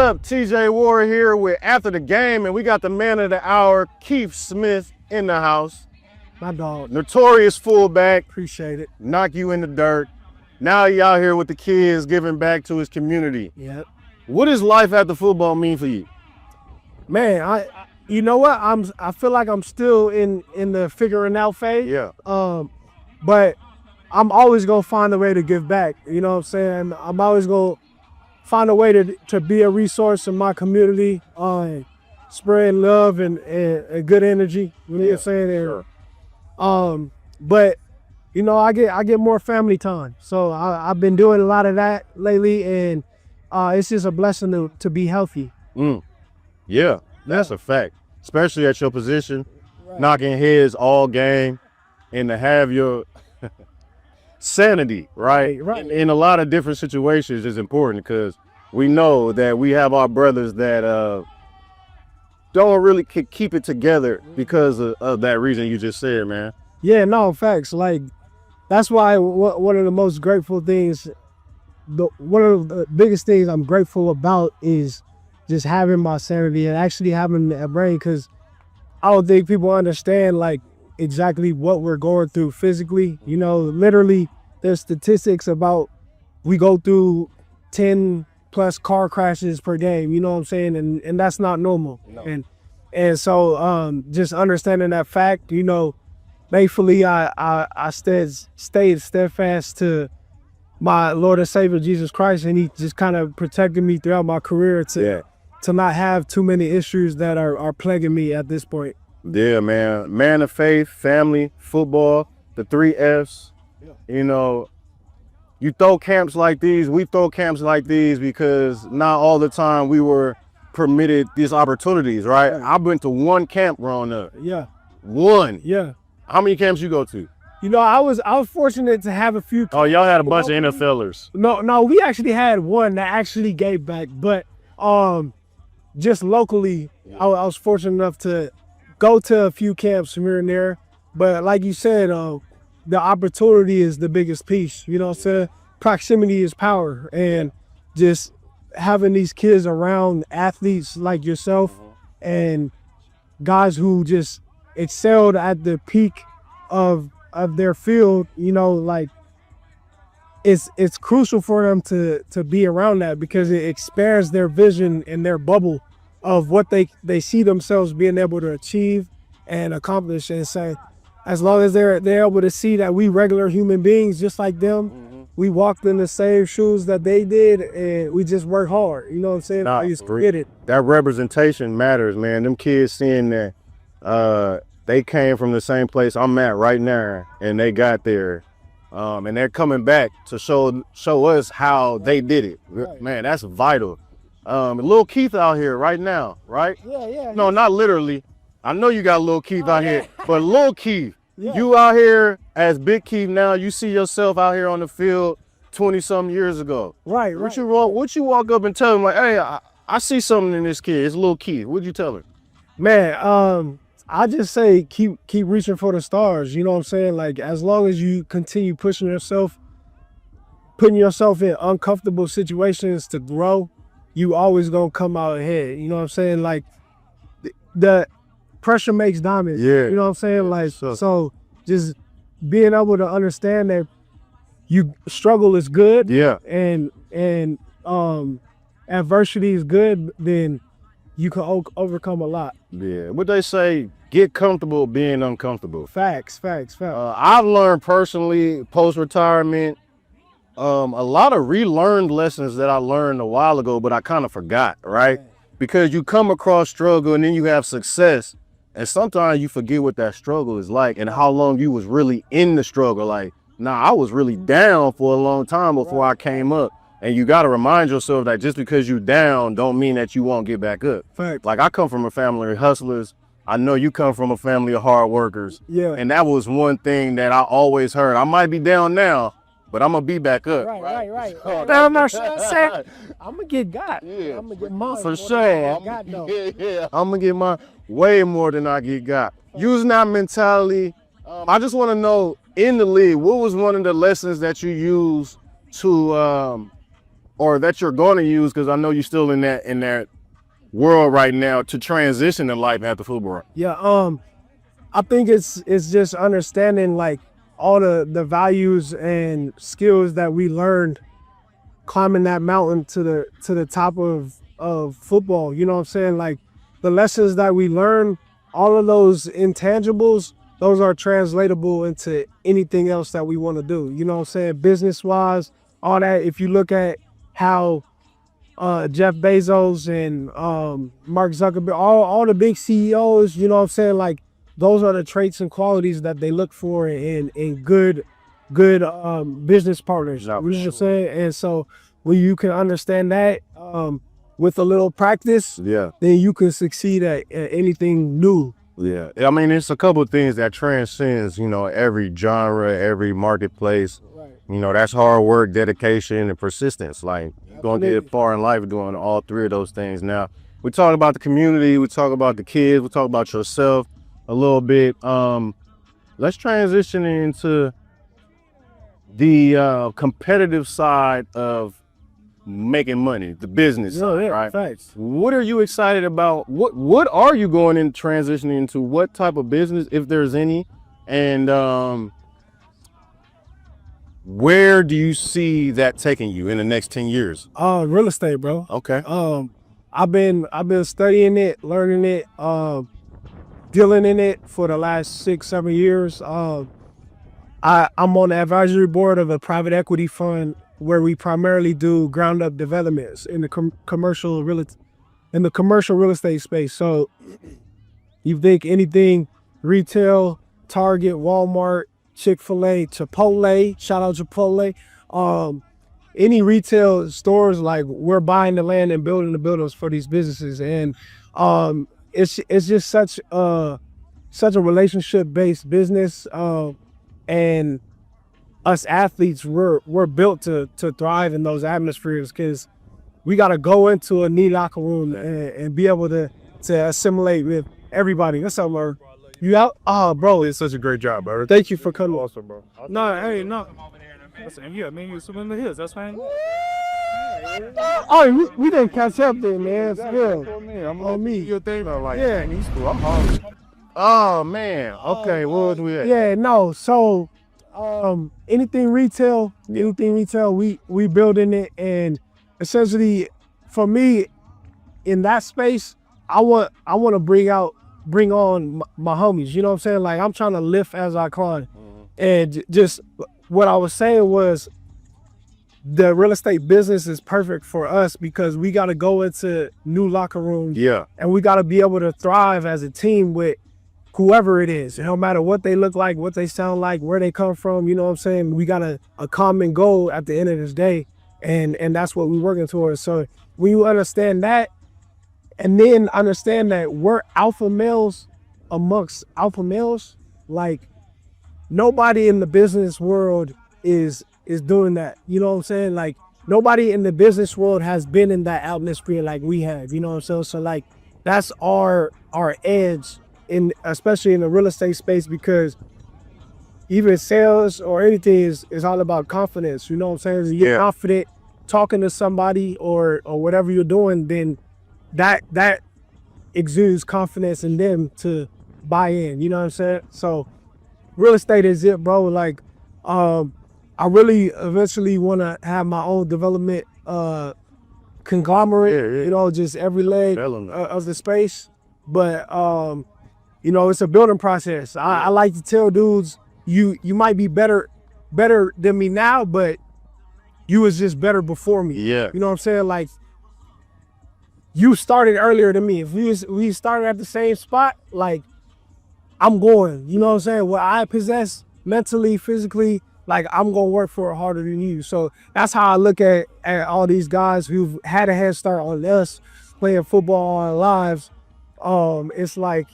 up? TJ Ward here with After the Game, and we got the man of the hour, Keith Smith, in the house. My dog. Notorious fullback. Appreciate it. Knock you in the dirt. Now he out here with the kids, giving back to his community. Yep. What does life after football mean for you? Man, you know what? I feel like I'm still in the figuring out phase. Yeah. But I'm always gonna find a way to give back. You know what I'm saying? I'm always gonna find a way to be a resource in my community, spreading love and good energy. You know what I'm saying? Sure. But you know, I get more family time. So I've been doing a lot of that lately, and it's just a blessing to be healthy. Yeah, that's a fact. Especially at your position, knocking heads all game, and to have your sanity, right? In a lot of different situations is important, because we know that we have our brothers that don't really keep it together because of that reason you just said, man. Yeah, no, facts. Like, that's why one of the most grateful things, one of the biggest things I'm grateful about is just having my sanity and actually having a brain, because I don't think people understand like exactly what we're going through physically. You know, literally there's statistics about we go through 10 plus car crashes per game, you know what I'm saying? And that's not normal. No. And so just understanding that fact, you know, thankfully I stayed steadfast to my Lord and Savior Jesus Christ, and he just kind of protected me throughout my career to not have too many issues that are plaguing me at this point. Yeah, man. Man of faith, family, football, the 3 F's. Yeah. You know, you throw camps like these, we throw camps like these because not all the time we were permitted these opportunities, right? I went to one camp growing up. Yeah. One. Yeah. How many camps you go to? You know, I was fortunate to have a few. Oh, y'all had a bunch of NFLers. No, we actually had one that actually gave back, but just locally, I was fortunate enough to go to a few camps from here and there. But like you said, the opportunity is the biggest piece. You know what I'm saying? Proximity is power, and just having these kids around athletes like yourself and guys who just excelled at the peak of their field, you know, like it's crucial for them to be around that, because it expands their vision and their bubble of what they see themselves being able to achieve and accomplish. And say, as long as they're able to see that we regular human beings just like them, we walked in the same shoes that they did, and we just work hard. You know what I'm saying? I used to get it. That representation matters, man. Them kids seeing that they came from the same place I'm at right now, and they got there. And they're coming back to show us how they did it. Right. Man, that's vital. Lil Keith out here right now, right? Yeah. No, not literally. I know you got Lil Keith out here, but Lil Keith, you out here as Big Keith now. You see yourself out here on the field 20-something years ago. Right. What you walk up and tell him, like, hey, I see something in this kid. It's Lil Keith. What'd you tell her? Man, I just say keep reaching for the stars. You know what I'm saying? Like, as long as you continue pushing yourself, putting yourself in uncomfortable situations to grow, you always gonna come out ahead. You know what I'm saying? Like, the pressure makes diamonds. Yeah. You know what I'm saying? Like, so just being able to understand that struggle is good. Yeah. And adversity is good, then you can overcome a lot. Yeah. What they say, get comfortable being uncomfortable. Facts. I've learned personally, post-retirement, a lot of relearned lessons that I learned a while ago, but I kind of forgot, right? Because you come across struggle and then you have success, and sometimes you forget what that struggle is like and how long you was really in the struggle. Like, I was really down for a long time before I came up. And you got to remind yourself that just because you down don't mean that you won't get back up. Fact. Like, I come from a family of hustlers. I know you come from a family of hard workers. Yeah. And that was one thing that I always heard. I might be down now, but I'm going to be back up. Right. I'm not saying I'm going to get got. Yeah. I'm going to get mine. For sure. I'm going to get mine way more than I get got. Using that mentality, I just want to know, in the league, what was one of the lessons that you used to or that you're going to use, because I know you're still in that world right now, to transition in life after football? Yeah, I think it's just understanding like all the values and skills that we learned climbing that mountain to the top of football. You know what I'm saying? Like the lessons that we learn, all of those intangibles, those are translatable into anything else that we want to do. You know what I'm saying? Business wise, all that. If you look at how Jeff Bezos and Mark Zuckerberg, all the big CEOs, you know what I'm saying? Like those are the traits and qualities that they look for in good business partners. No, You know what I'm saying? And so when you can understand that with a little practice, Yeah. then you can succeed at anything new. Yeah. I mean, it's a couple of things that transcends, every genre, every marketplace. Right. That's hard work, dedication, and persistence. Like, you're going to Absolutely. get far in life doing all three of those things. Now, we talk about the community, we talk about the kids, we talk about yourself a little bit. Let's transition into the competitive side of making money, the business side, right? Facts. What are you excited about? What are you going in transitioning into? What type of business, if there's any? And where do you see that taking you in the next 10 years? Real estate, bro. Okay. I've been studying it, learning it, dealing in it for the last 6-7 years. I'm on the advisory board of a private equity fund where we primarily do ground up developments in the commercial real estate space. So you think anything retail, Target, Walmart, Chick-fil-A, Chipotle, shout out Chipotle, any retail stores, like we're buying the land and building the buildings for these businesses. And it's just such a relationship based business. And us athletes, we're built to thrive in those atmospheres, because we got to go into a knee locker room and be able to assimilate with everybody. What's up, Murray? You out? Oh, bro, It's such a great job, bro. thank you for coming. Awesome, bro. No, hey, no. Listen, yeah, man, you swimming in the hills. That's fine. Oh, we didn't catch up there, man. Still. I'm On me. Your thing, though, like, Yeah. in school, I'm hungry. Oh man. Okay. What was we at? Yeah, no. So, anything retail, we building it, and essentially, for me, in that space, I want to bring on my homies. You know what I'm saying? Like I'm trying to lift as I climb, and just what I was saying was, the real estate business is perfect for us because we got to go into new locker rooms, Yeah. and we got to be able to thrive as a team with whoever it is. No matter what they look like, what they sound like, where they come from, you know what I'm saying? We got a common goal at the end of this day, and that's what we're working towards. So when you understand that, and then understand that we're alpha males amongst alpha males, like nobody in the business world is doing that. You know what I'm saying? Like nobody in the business world has been in that atmosphere like we have. You know what I'm saying? So like that's our edge, especially in the real estate space, because even sales or anything is all about confidence. You know what I'm saying? If you're confident talking to somebody or whatever you're doing, then that exudes confidence in them to buy in. You know what I'm saying? So real estate is it, bro. Like I really eventually want to have my own development conglomerate. You know, just every leg of the space. But it's a building process. I like to tell dudes, you might be better than me now, but you was just better before me. Yeah. You know what I'm saying? Like you started earlier than me. If we started at the same spot, like I'm going. You know what I'm saying? What I possess mentally, physically, like I'm gonna work for it harder than you. So that's how I look at all these guys who've had a head start on us playing football on lives. It's like,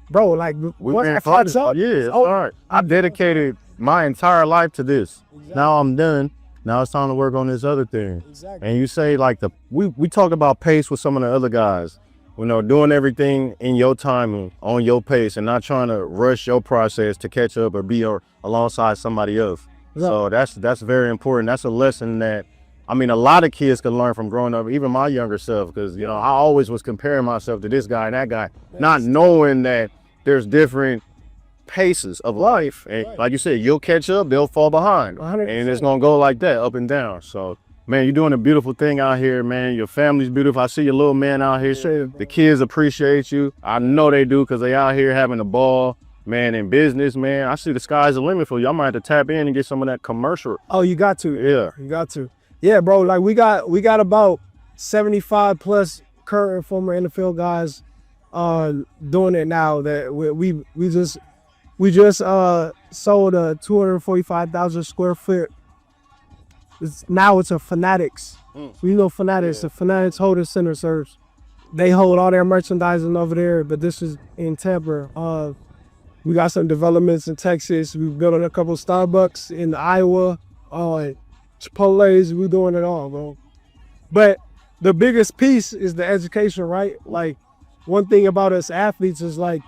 bro, like It's all right. I dedicated my entire life to this. Exactly. Now I'm done. Now it's time to work on this other thing. Exactly. And you say like we talk about pace with some of the other guys. Doing everything in your time, on your pace, and not trying to rush your process to catch up or be alongside somebody else. Yeah. So that's very important. That's a lesson that I mean, a lot of kids can learn from growing up, even my younger self, because, you know, I always was comparing myself to this guy and that guy, not knowing that there's different paces of life. And like you said, you'll catch up, they'll fall behind. 100%. And it's going to go like that, up and down. So, man, you're doing a beautiful thing out here, man. Your family's beautiful. I see your little man out here. The kids appreciate you. I know they do because they out here having a ball. Man, in business, man, I see the sky's the limit for you. I might have to tap in and get some of that commercial. Oh, you got to. Yeah. You got to. Yeah, bro, like we got about 75 plus current and former NFL guys doing it now. That we just sold a 245,000 square foot. Now it's a Fanatics. You know Fanatics. The Fanatics Holder Center serves. They hold all their merchandising over there, but this is in Tampa. We got some developments in Texas. We're building a couple Starbucks in Iowa, Chipotle's. We're doing it all, bro. But the biggest piece is the education, right? Like, one thing about us athletes is like,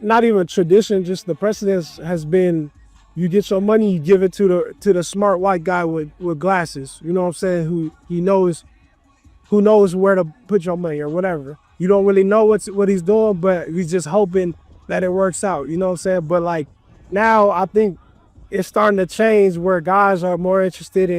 not even tradition, just the precedence has been, you get your money, you give it to the smart white guy with glasses. You know what I'm saying? Who knows where to put your money or whatever. You don't really know what he's doing, but he's just hoping that it works out, you know what I'm saying? But like now I think it's starting to change where guys are more interested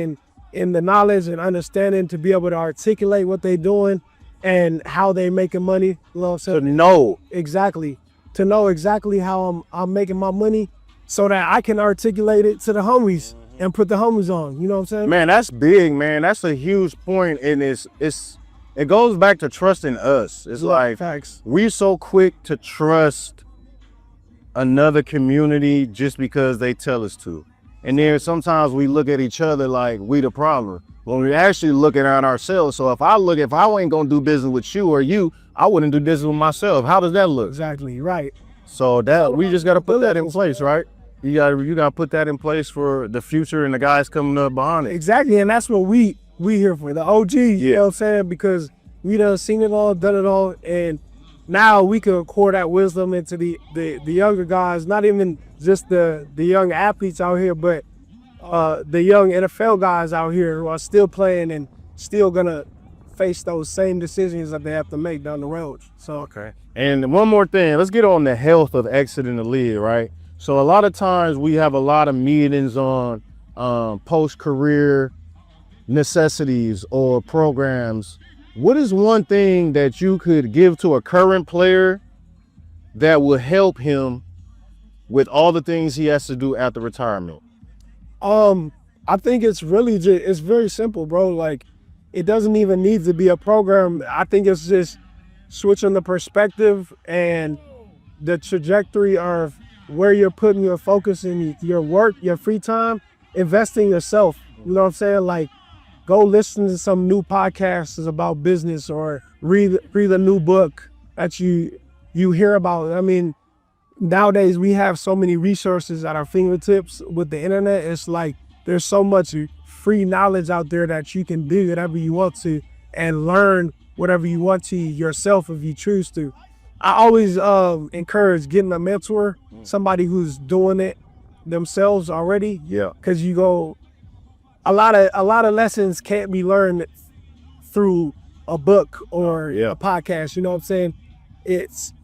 in the knowledge and understanding to be able to articulate what they're doing and how they making money, you know what I'm saying? To know. Exactly. To know exactly how I'm making my money so that I can articulate it to the homies and put the homies on, you know what I'm saying? Man, that's big, man. That's a huge point, and it goes back to trusting us. It's like facts. We're so quick to trust another community just because they tell us to. And then sometimes we look at each other like we the problem when we're actually looking at ourselves. So if I ain't gonna do business with you or you, I wouldn't do business with myself. How does that look? Exactly, right. So that we just gotta put that in place, right? You gotta put that in place for the future and the guys coming up behind it. Exactly, and that's what we here for, the OG, you know what I'm saying? Because we done seen it all, done it all, and now we can pour that wisdom into the younger guys, not even just the young athletes out here, but the young NFL guys out here who are still playing and still gonna face those same decisions that they have to make down the road. So okay. And one more thing, let's get on the health of exiting the league, right? So a lot of times we have a lot of meetings on post-career necessities or programs. What is one thing that you could give to a current player that will help him with all the things he has to do after retirement? I think it's really it's very simple, bro. Like, it doesn't even need to be a program. I think it's just switching the perspective and the trajectory of where you're putting your focus in your work, your free time, investing yourself. You know what I'm saying? Like, go listen to some new podcasts about business or read a new book that you hear about. I mean, nowadays we have so many resources at our fingertips with the internet. It's like there's so much free knowledge out there that you can do whatever you want to and learn whatever you want to yourself if you choose to. I always encourage getting a mentor, somebody who's doing it themselves already. Yeah. Because you go, a lot of lessons can't be learned through a book or a podcast. You know what I'm saying?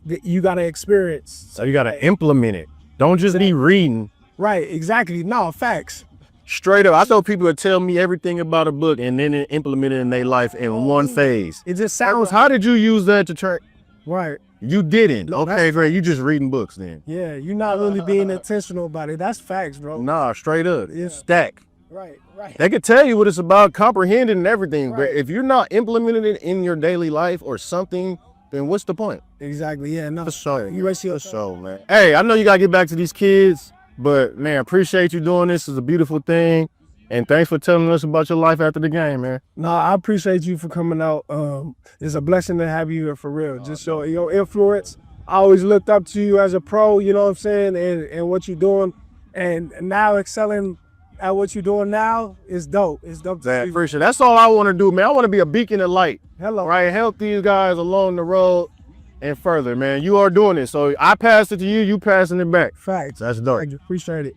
You got to experience. So you got to implement it. Don't just be reading. Right, exactly. No, facts. Straight up. I know people that tell me everything about a book and then implement it in their life in one phase. It just sounds. How did you use that to turn? Right. You didn't. Okay, great. You just reading books then. Yeah, you're not really being intentional about it. That's facts, bro. Nah, straight up. Yeah. Stack. Right. They can tell you what it's about, comprehending and everything, but if you're not implementing it in your daily life or something, then what's the point? Exactly. Yeah. No. For sure. You raise your show, man. Hey, I know you gotta get back to these kids, but man, appreciate you doing this. It's a beautiful thing, and thanks for telling us about your life after the game, man. No, I appreciate you for coming out. It's a blessing to have you here for real. Just show your influence. I always looked up to you as a pro. You know what I'm saying, and what you're doing, and now excelling at what you're doing now is dope. It's dope. Appreciate it. That's all I want to do, man. I want to be a beacon of light. Hello. Right? Help these guys along the road and further, man. You are doing it. So I passed it to you, you passing it back. Facts. That's dope. Appreciate it.